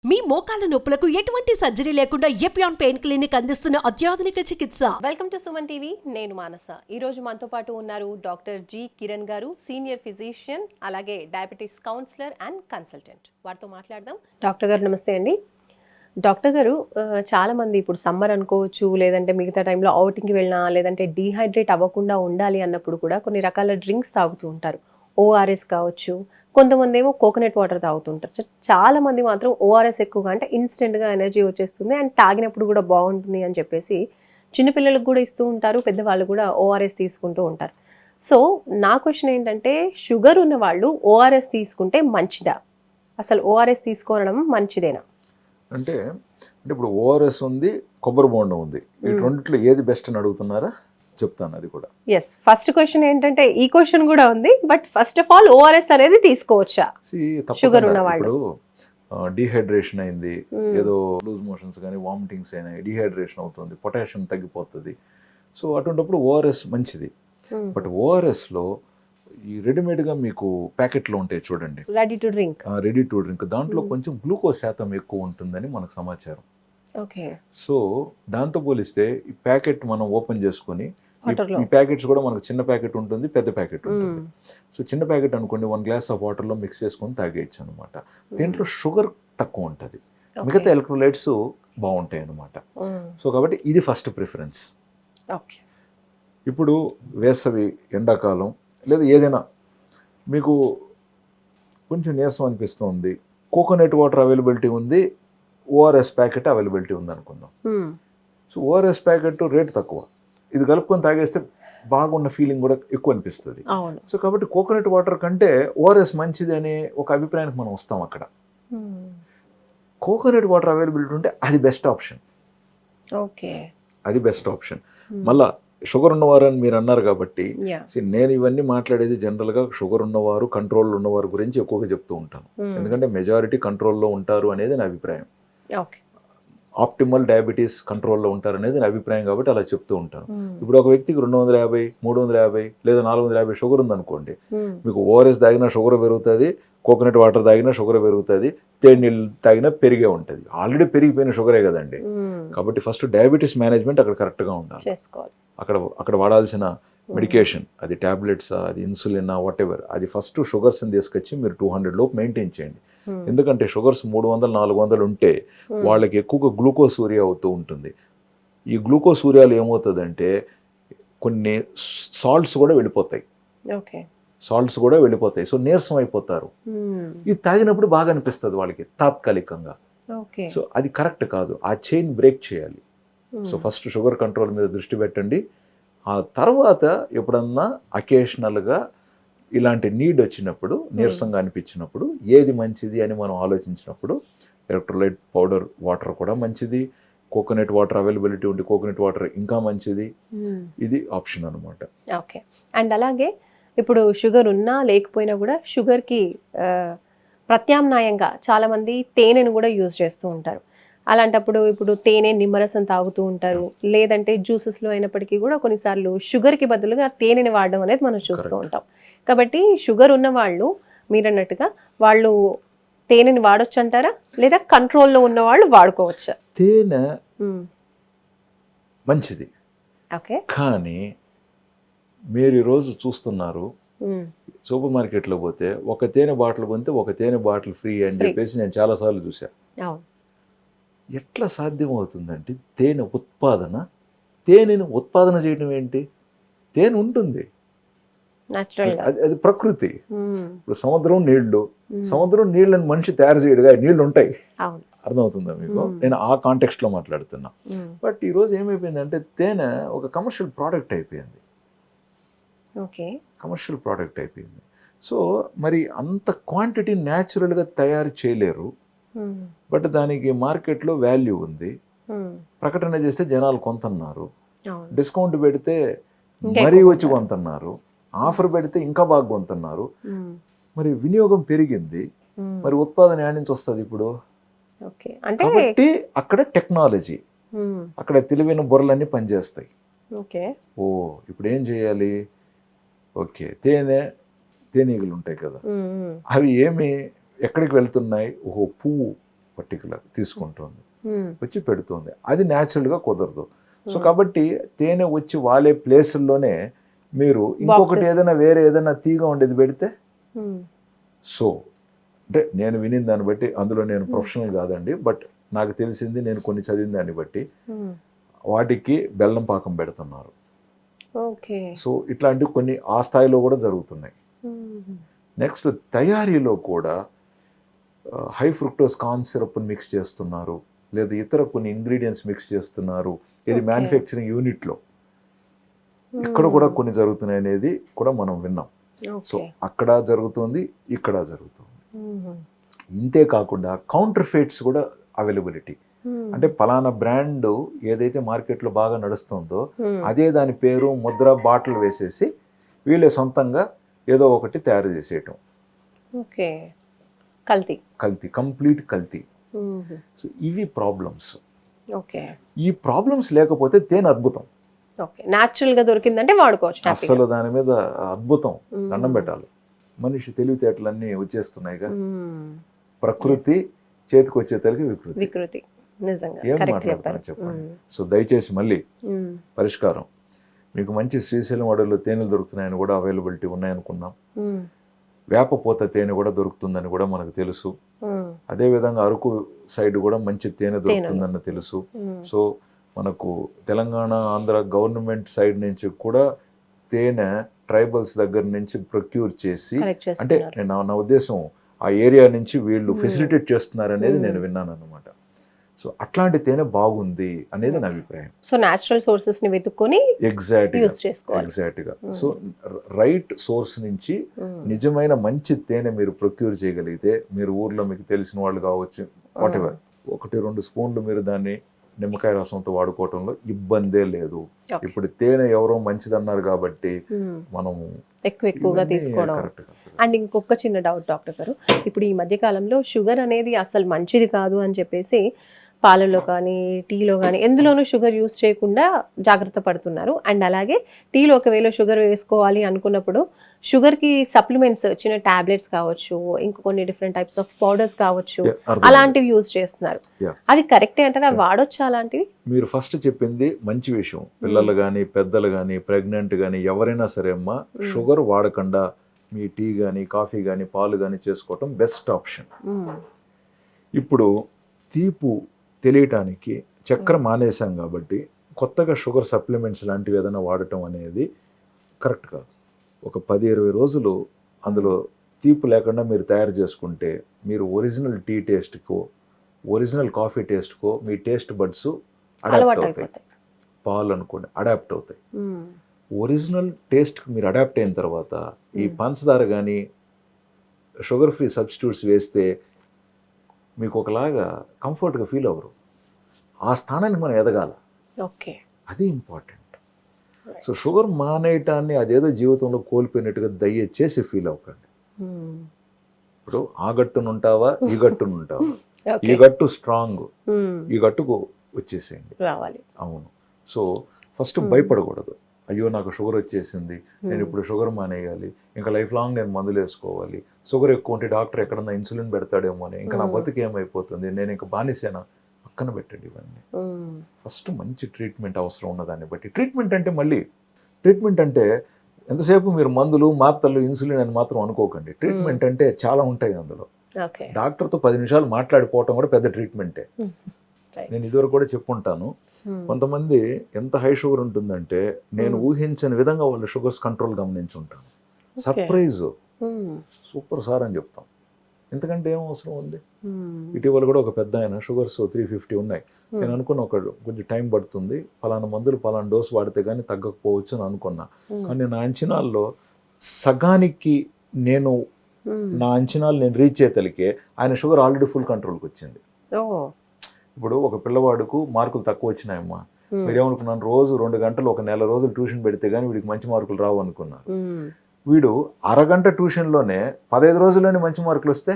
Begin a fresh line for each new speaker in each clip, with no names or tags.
మీ మోకాల నొప్పులకు ఎటువంటి సర్జరీ లేకుండా ఎపియాన్ పెయిన్ క్లినిక్ అందిస్తున్న అత్యాధునిక చికిత్స.
Welcome to Suman TV. నేను మానస. ఈ రోజు మనతో పాటు ఉన్నారు డాక్టర్ జి కిరణ్ గారు, సీనియర్ ఫిజిషియన్, అలాగే డయాబెటీస్ కౌన్సిలర్ అండ్ కన్సల్టెంట్. వారితో మాట్లాడదాం. డాక్టర్ గారు నమస్తే అండి. డాక్టర్ గారు, చాలా మంది ఇప్పుడు సమ్మర్ అనుకోవచ్చు, లేదంటే మిగతా టైంలో అవుటింగ్కి వెళ్ళినా, లేదంటే డీహైడ్రేట్ అవ్వకుండా ఉండాలి అన్నప్పుడు కూడా కొన్ని రకాల డ్రింక్స్ తాగుతూ ఉంటారు. ఓఆర్ఎస్ కావచ్చు, కొంతమంది ఏమో కోకోనట్ వాటర్ తాగుతుంటారు. చాలా మంది మాత్రం ఓఆర్ఎస్ ఎక్కువగా, అంటే ఇన్స్టెంట్గా ఎనర్జీ వచ్చేస్తుంది అండ్ తాగినప్పుడు కూడా బాగుంటుంది అని చెప్పేసి చిన్నపిల్లలకు కూడా ఇస్తూ ఉంటారు, పెద్దవాళ్ళు కూడా ఓఆర్ఎస్ తీసుకుంటూ ఉంటారు. సో నా క్వశ్చన్ ఏంటంటే, షుగర్ ఉన్న వాళ్ళు ఓఆర్ఎస్ తీసుకుంటే మంచిదా? అసలు ఓఆర్ఎస్ తీసుకోవడం మంచిదేనా?
అంటే ఇప్పుడు ఓఆర్ఎస్ ఉంది, కొబ్బరి బోండం ఉంది, ఈ రెండిట్లో ఏది బెస్ట్ అని అడుగుతున్నారా? చెప్తాను అది కూడా.
ఎస్, ఫస్ట్ క్వశ్చన్ ఏంటంటే ఈ క్వశ్చన్ కూడా ఉంది, but first of all ORS అనేది తీసుకోవచ్చా షుగర్ ఉన్న వాళ్ళు?
డీహైడ్రేషన్ అయింది, ఏదో లూజ్ మోషన్స్ కానీ వామిటింగ్స్ అయినాయి, డీహైడ్రేషన్ అవుతుంది, పొటాషియం తగ్గిపోతుంది. సో అటువంటిప్పుడు ఓఆర్ఎస్ మంచిది. బట్ ఓఆర్ఎస్లో ఈ రెడీమేడ్గా మీకు ప్యాకెట్లో ఉంటాయి చూడండి, రెడీ టు డ్రింక్, దాంట్లో కొంచెం గ్లూకోజ్ శాతం ఎక్కువ ఉంటుందని మనకు సమాచారం.
ఓకే.
సో దాంతో పోలిస్తే ఈ ప్యాకెట్ మనం ఓపెన్ చేసుకొని, ఈ ప్యాకెట్స్ కూడా మనకు చిన్న ప్యాకెట్ ఉంటుంది, పెద్ద ప్యాకెట్ ఉంటుంది. సో చిన్న ప్యాకెట్ అనుకోండి, 1 గ్లాస్ ఆఫ్ వాటర్లో మిక్స్ చేసుకొని తాగేయచ్చు అనమాట. దీంట్లో షుగర్ తక్కువ ఉంటుంది, మిగతా ఎలక్ట్రోలైట్స్ బాగుంటాయి అనమాట. సో కాబట్టి ఇది ఫస్ట్ ప్రిఫరెన్స్. ఇప్పుడు వేసవి, ఎండాకాలం లేదా ఏదైనా మీకు కొంచెం నీరసం అనిపిస్తుంది, కోకోనట్ వాటర్ అవైలబిలిటీ ఉంది, ఓఆర్ఎస్ ప్యాకెట్ అవైలబిలిటీ ఉంది అనుకుందాం. సో ఓఆర్ఎస్ ప్యాకెట్ రేటు తక్కువ, ఇది కలుపుకొని తాగేస్తే బాగున్న ఫీలింగ్ కూడా ఎక్కువ అనిపిస్తుంది. సో కాబట్టి కోకోనట్ వాటర్ కంటే ఓఆర్ఎస్ మంచిది అనే ఒక అభిప్రాయానికి మనం వస్తాం. అక్కడ కోకోనట్ వాటర్ అవైలబిలిటీ ఉంటే అది బెస్ట్ ఆప్షన్.
ఓకే,
అది బెస్ట్ ఆప్షన్. మళ్ళా షుగర్ ఉన్నవారు అని మీరు అన్నారు కాబట్టి, నేను ఇవన్నీ మాట్లాడేది జనరల్గా షుగర్ ఉన్నవారు, కంట్రోల్లో ఉన్నవారు గురించి ఎక్కువగా చెప్తూ ఉంటాను. ఎందుకంటే మెజారిటీ కంట్రోల్లో ఉంటారు అనేది నా అభిప్రాయం. ఆప్టిమల్ డయాబెటీస్ కంట్రోల్లో ఉంటారు అనేది నా అభిప్రాయం కాబట్టి అలా చెప్తూ ఉంటాను. ఇప్పుడు ఒక వ్యక్తికి 250, 350 లేదా 450 షుగర్ ఉందనుకోండి, మీకు ఓఆర్ఎస్ తాగినా షుగర్ పెరుగుతుంది, కోకోనట్ వాటర్ తాగినా షుగర్ పెరుగుతుంది, తేనె నీళ్ళు తాగినా పెరిగే ఉంటుంది. ఆల్రెడీ పెరిగిపోయిన షుగరే కదండి. కాబట్టి ఫస్ట్ డయాబెటీస్ మేనేజ్మెంట్ అక్కడ కరెక్ట్గా ఉండాలి. అక్కడ వాడాల్సిన మెడికేషన్, అది టాబ్లెట్స్, అది ఇన్సులిన్, వాట్ ఎవర్, అది ఫస్ట్ షుగర్స్ని తీసుకొచ్చి మీరు 200 లోపు మెయింటైన్ చేయండి. ఎందుకంటే షుగర్స్ 300, 400 ఉంటే వాళ్ళకి ఎక్కువగా గ్లూకోసూరియా అవుతూ ఉంటుంది. ఈ గ్లూకోసూరియాలు ఏమవుతుందంటే కొన్ని సాల్ట్స్ కూడా వెళ్ళిపోతాయి. సో నీరసం అయిపోతారు. ఇది తాగినప్పుడు బాగా అనిపిస్తుంది వాళ్ళకి తాత్కాలికంగా. సో అది కరెక్ట్ కాదు, ఆ చైన్ బ్రేక్ చేయాలి. సో ఫస్ట్ షుగర్ కంట్రోల్ మీద దృష్టి పెట్టండి. ఆ తర్వాత ఎప్పుడన్నా అకేషనల్గా ఇలాంటి నీడ్ వచ్చినప్పుడు, నీరసంగా అనిపించినప్పుడు ఏది మంచిది అని మనం ఆలోచించినప్పుడు ఎలక్ట్రోలైట్ పౌడర్ వాటర్ కూడా మంచిది, కోకోనట్ వాటర్ అవైలబిలిటీ ఉంటే కోకోనట్ వాటర్ ఇంకా మంచిది. ఇది ఆప్షన్ అనమాట.
ఓకే. అండ్ అలాగే ఇప్పుడు షుగర్ ఉన్నా లేకపోయినా కూడా షుగర్కి ప్రత్యామ్నాయంగా చాలామంది తేనెను కూడా యూజ్ చేస్తూ ఉంటారు. అలాంటప్పుడు ఇప్పుడు తేనె నిమ్మరసం తాగుతూ ఉంటారు, లేదంటే జ్యూసెస్లో అయినప్పటికీ కూడా కొన్నిసార్లు షుగర్కి బదులుగా తేనెని వాడడం అనేది మనం చూస్తూ ఉంటాం. కాబట్టి షుగర్ ఉన్న వాళ్ళు మీరు అన్నట్టుగా వాళ్ళు తేనెని వాడొచ్చు అంటారా, లేదా కంట్రోల్లో ఉన్న వాళ్ళు వాడుకోవచ్చా?
తేనె మంచిది,
ఓకే.
కానీ మీరు ఈరోజు చూస్తున్నారు సూపర్ మార్కెట్లో పోతే ఒక తేనె బాటిల్ కొంటే ఒక తేనె బాటిల్ ఫ్రీ అని చెప్పేసి నేను చాలాసార్లు చూసాను. ఎట్లా సాధ్యమవుతుందంటే తేనెని ఉత్పాదన చేయడం ఏంటి? తేనె ఉంటుంది, అది ప్రకృతి. ఇప్పుడు సముద్రం నీళ్ళని మనిషి తయారు చేయడుగా, నీళ్లు ఉంటాయి. అర్థమవుతుందా మీకు? నేను ఆ కాంటెక్స్ట్ లో మాట్లాడుతున్నా. బట్ ఈరోజు ఏమైపోయిందంటే తేనె ఒక కమర్షియల్ ప్రోడక్ట్ అయిపోయింది. సో మరి అంత క్వాంటిటీ న్యాచురల్గా తయారు చేయలేరు, బట్ దానికి మార్కెట్లో వాల్యూ ఉంది. ప్రకటన చేస్తే జనాలు కొంటున్నారు, డిస్కౌంట్ పెడితే మరీ వచ్చి కొంటున్నారు, ఆఫర్ పెడితే ఇంకా బాగా కొంటున్నారు. మరి వినియోగం పెరిగింది, మరి ఉత్పాదన యాడ్ నుంచి వస్తుంది ఇప్పుడు. కాబట్టి అక్కడ టెక్నాలజీ, అక్కడ తెలివైన బుర్రలన్నీ పనిచేస్తాయి. ఇప్పుడు ఏం చేయాలి? ఓకే, తేనీగలు ఉంటాయి కదా, అవి ఎక్కడికి వెళ్తున్నాయి? పువ్వు పర్టికులర్ తీసుకుంటుంది, వచ్చి పెడుతుంది. అది న్యాచురల్గా కుదరదు. సో కాబట్టి తేనె వచ్చి వాలే ప్లేసుల్లోనే మీరు ఇంకొకటి ఏదైనా వేరే ఏదైనా తీగ ఉండేది పెడితే, సో అంటే నేను వినిన దాన్ని బట్టి, అందులో నేను ప్రొఫెషనల్ కాదండి, బట్ నాకు తెలిసింది, నేను కొన్ని చదివిన దాన్ని బట్టి వాటికి బెల్లం పాకం పెడుతున్నారు. సో ఇట్లాంటివి కొన్ని ఆ స్థాయిలో కూడా జరుగుతున్నాయి. నెక్స్ట్ తయారీలో కూడా high fructose corn syrup mix చేస్తున్నారు, లేదా ఇతర కొన్ని ఇంగ్రీడియంట్స్ మిక్స్ చేస్తున్నారు. ఇది మ్యానుఫ్యాక్చరింగ్ యూనిట్లో ఇక్కడ కూడా కొన్ని జరుగుతున్నాయి అనేది కూడా మనం విన్నాం. సో అక్కడ జరుగుతుంది, ఇక్కడ జరుగుతుంది. ఇంతే కాకుండా కౌంటర్ ఫెయిట్స్ కూడా అవైలబిలిటీ. అంటే పలానా బ్రాండ్ ఏదైతే మార్కెట్లో బాగా నడుస్తుందో అదే దాని పేరు, ముద్ర, బాటిల్ వేసేసి వీళ్ళే సొంతంగా ఏదో ఒకటి తయారు చేసేయటం. కల్తీ, కంప్లీట్ కల్తీ. సో ఇవి ప్రాబ్లమ్స్. ఈ ప్రాబ్లమ్స్ లేకపోతే తేనె అద్భుతం,
న్యాచురల్ గా దొరికిందంటే వాడుకోవచ్చు.
అసలు దాని మీద అద్భుతం, దండం పెట్టాలి. మనిషి తెలివితేటలన్నీ వచ్చేస్తున్నాయిగా. ప్రకృతి చేతికి వచ్చేతలకి వికృతి. ఏం మాట్లాడుతున్నా చెప్పండి. సో దయచేసి మళ్ళీ పరిష్కారం, మీకు మంచి శ్రీశైలం అడవుల్లో తేనెలు దొరుకుతున్నాయని కూడా అవైలబిలిటీ ఉన్నాయనుకున్నాం. వేపపోత తేనె కూడా దొరుకుతుందని కూడా మనకు తెలుసు. అదేవిధంగా అరకు సైడ్ కూడా మంచి తేనె దొరుకుతుందని తెలుసు. సో మనకు తెలంగాణ, ఆంధ్ర గవర్నమెంట్ సైడ్ నుంచి కూడా తేనె ట్రైబల్స్ దగ్గర నుంచి ప్రొక్యూర్ చేసి, అంటే నా ఉద్దేశం ఆ ఏరియా నుంచి వీళ్ళు ఫెసిలిటేట్ చేస్తున్నారు అనేది నేను విన్నాను అన్నమాట. సో అట్లాంటి తేనె బాగుంది అనేది నా అభిప్రాయం.
సో న్యాచురల్ సోర్సెస్ ని వెతుక్కొని
ఎగ్జాక్ట్గా సో రైట్ సోర్స్ నుంచి నిజమైన మంచి తేనె మీరు ప్రొక్యూర్ చేయగలిగితే, మీరు ఊర్లో మీకు తెలిసిన వాళ్ళు కావచ్చు, వాటెవర్, 1-2 స్పూన్లు మీరు దాన్ని నిమ్మకాయ రసంతో వాడుకోవటంలో ఇబ్బందే లేదు. ఇప్పుడు తేనె ఎవరో మంచిదన్నారు కాబట్టి మనం
ఎక్కువగా తీసుకోవడం. అండ్ ఇంకొక చిన్న డౌట్ డాక్టర్ గారు, ఇప్పుడు ఈ మధ్య కాలంలో షుగర్ అనేది అసలు మంచిది కాదు అని చెప్పేసి పాలలో కానీ టీలో కానీ ఎందులోనూ షుగర్ యూస్ చేయకుండా జాగ్రత్త పడుతున్నారు. అండ్ అలాగే టీలో ఒకవేళ షుగర్ వేసుకోవాలి అనుకున్నప్పుడు షుగర్కి సప్లిమెంట్స్, చిన్న టాబ్లెట్స్ కావచ్చు, ఇంకా కొన్ని డిఫరెంట్ టైప్స్ ఆఫ్ పౌడర్స్ కావచ్చు, అలాంటివి యూజ్ చేస్తున్నారు. అవి కరెక్టే అంటారా? వాడొచ్చా అలాంటివి?
మీరు ఫస్ట్ చెప్పింది మంచి విషయం. పిల్లలు కానీ, పెద్దలు కానీ, ప్రెగ్నెంట్ కానీ ఎవరైనా సరే అమ్మా, షుగర్ వాడకుండా మీ టీ కానీ, కాఫీ కానీ, పాలు కానీ చేసుకోవటం బెస్ట్ ఆప్షన్. ఇప్పుడు తీపు తెలియటానికి చక్కెర మానేసాం కాబట్టి కొత్తగా షుగర్ సప్లిమెంట్స్ లాంటివి ఏదైనా వాడటం అనేది కరెక్ట్ కాదు. ఒక 10-20 రోజులు అందులో తీపు లేకుండా మీరు తయారు చేసుకుంటే, మీరు ఒరిజినల్ టీ టేస్ట్కో, ఒరిజినల్ కాఫీ టేస్ట్కో మీ టేస్ట్ బడ్స్ అడాప్ట్ అవుతాయి. పాలు అనుకోండి, అడాప్ట్ అవుతాయి. ఒరిజినల్ టేస్ట్కి మీరు అడాప్ట్ అయిన తర్వాత ఈ పంచదార కానీ షుగర్ ఫ్రీ సబ్స్టిట్యూట్స్ వేస్తే మీకు ఒకలాగా కంఫర్ట్గా ఫీల్ అవ్వరు. ఆ స్థానానికి మనం ఎదగాల, అది ఇంపార్టెంట్. సో షుగర్ మానేయటాన్ని అదేదో జీవితంలో కోల్పోయినట్టుగా దయచేసి ఫీల్ అవ్వకండి. ఇప్పుడు ఆ గట్టును ఉంటావా, ఈ గట్టును ఉంటావా, ఈ గట్టు స్ట్రాంగ్, ఈ గట్టుకు వచ్చేసేయండి. అవును. సో ఫస్ట్ భయపడకూడదు. అయ్యో నాకు షుగర్ వచ్చేసింది, నేను ఇప్పుడు షుగర్ మానేయాలి, ఇంకా లైఫ్ లాంగ్ నేను మందులు వేసుకోవాలి, షుగర్ ఎక్కువ ఉంటే డాక్టర్ ఎక్కడన్నా ఇన్సులిన్ పెడతాడేమో అని, ఇంకా నా బతుకు ఏమైపోతుంది, నేను ఇంకా బానిసేనా, పక్కన పెట్టండి ఇవన్నీ. ఫస్ట్ మంచి ట్రీట్మెంట్ అవసరం ఉన్నదాన్ని బట్టి. ట్రీట్మెంట్ అంటే ఎంతసేపు మీరు మందులు, మాత్రలు, ఇన్సులిన్ అని మాత్రం అనుకోకండి. ట్రీట్మెంట్ అంటే చాలా ఉంటాయి అందులో. డాక్టర్తో 10 నిమిషాలు మాట్లాడిపోవటం కూడా పెద్ద ట్రీట్మెంటే. నేను ఇదివరకు కూడా చెప్పుంటాను, కొంతమంది ఎంత హై షుగర్ ఉంటుందంటే నేను ఊహించని విధంగా వాళ్ళ షుగర్స్ కంట్రోల్ గమనించుంటాను. సర్ప్రైజ్, సూపర్ సార్ అని చెప్తాం. ఎందుకంటే ఏం అవసరం ఉంది. ఇటీవల కూడా ఒక పెద్ద ఆయన షుగర్స్ 350 ఉన్నాయి. నేను అనుకున్న కొంచెం టైం పడుతుంది, ఫలానా మందులు ఫలానా డోస్ వాడితే కానీ తగ్గకపోవచ్చు అని అనుకున్నా. కానీ నా అంచనాల్లో సగానికి నా అంచనాలు నేను రీచ్ అయ్యేతలికే ఆయన షుగర్ ఆల్రెడీ ఫుల్ కంట్రోల్కి వచ్చింది. ఇప్పుడు ఒక పిల్లవాడుకు మార్కులు తక్కువ వచ్చినాయమ్మా, మీరేమనుకున్నాను, రోజు 2 గంటలు 1 నెల రోజులు ట్యూషన్ పెడితే కానీ వీడికి మంచి మార్కులు రావు అనుకున్నారు. వీడు అరగంట ట్యూషన్లోనే 15 రోజుల్లోనే మంచి మార్కులు వస్తే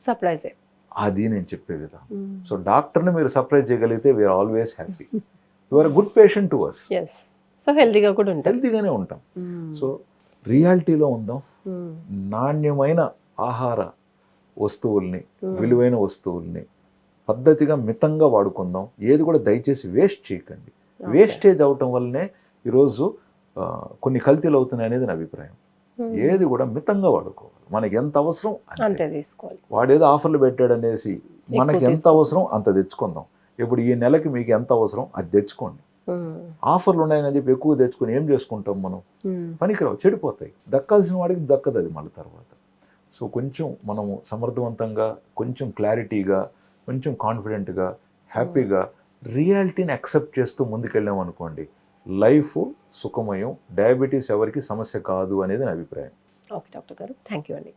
సర్ప్రైజ్.
అది నేను చెప్పే విధానం. సో డాక్టర్ని మీరు సర్ప్రైజ్ చేయగలిగితే we are always happy. You are good patient to us.
So
హెల్తీగానే ఉంటాం. సో రియాలిటీలో ఉందాం. నాణ్యమైన ఆహార వస్తువుల్ని, విలువైన వస్తువుల్ని పద్ధతిగా మితంగా వాడుకుందాం. ఏది కూడా దయచేసి వేస్ట్ చేయకండి. వేస్టేజ్ అవటం వల్లనే ఈరోజు కొన్ని కల్తీలు అవుతున్నాయి అనేది నా అభిప్రాయం. ఏది కూడా మితంగా వాడుకోవాలి. మనకి ఎంత అవసరం
అంతే తీసుకోవాలి.
వాడేదో ఆఫర్లు పెట్టాడు అనేసి మనకి ఎంత అవసరం అంత తెచ్చుకుందాం. ఇప్పుడు ఈ నెలకి మీకు ఎంత అవసరం అది తెచ్చుకోండి. ఆఫర్లు ఉన్నాయని చెప్పి ఎక్కువ తెచ్చుకొని ఏం చేసుకుంటాం మనం? పనికిరావు, చెడిపోతాయి. దక్కాల్సిన వాడికి దక్కదు అది మళ్ళీ తర్వాత. సో కొంచెం మనము సమర్థవంతంగా, కొంచెం క్లారిటీగా, కొంచెం కాన్ఫిడెంట్గా, హ్యాపీగా రియాలిటీని యాక్సెప్ట్ చేస్తూ ముందుకెళ్ళాం అనుకోండి, లైఫ్ సుఖమయం. డయాబెటీస్ ఎవరికి సమస్య కాదు అనేది నా అభిప్రాయం.
ఓకే డాక్టర్ గారు, థ్యాంక్ యూ అండి.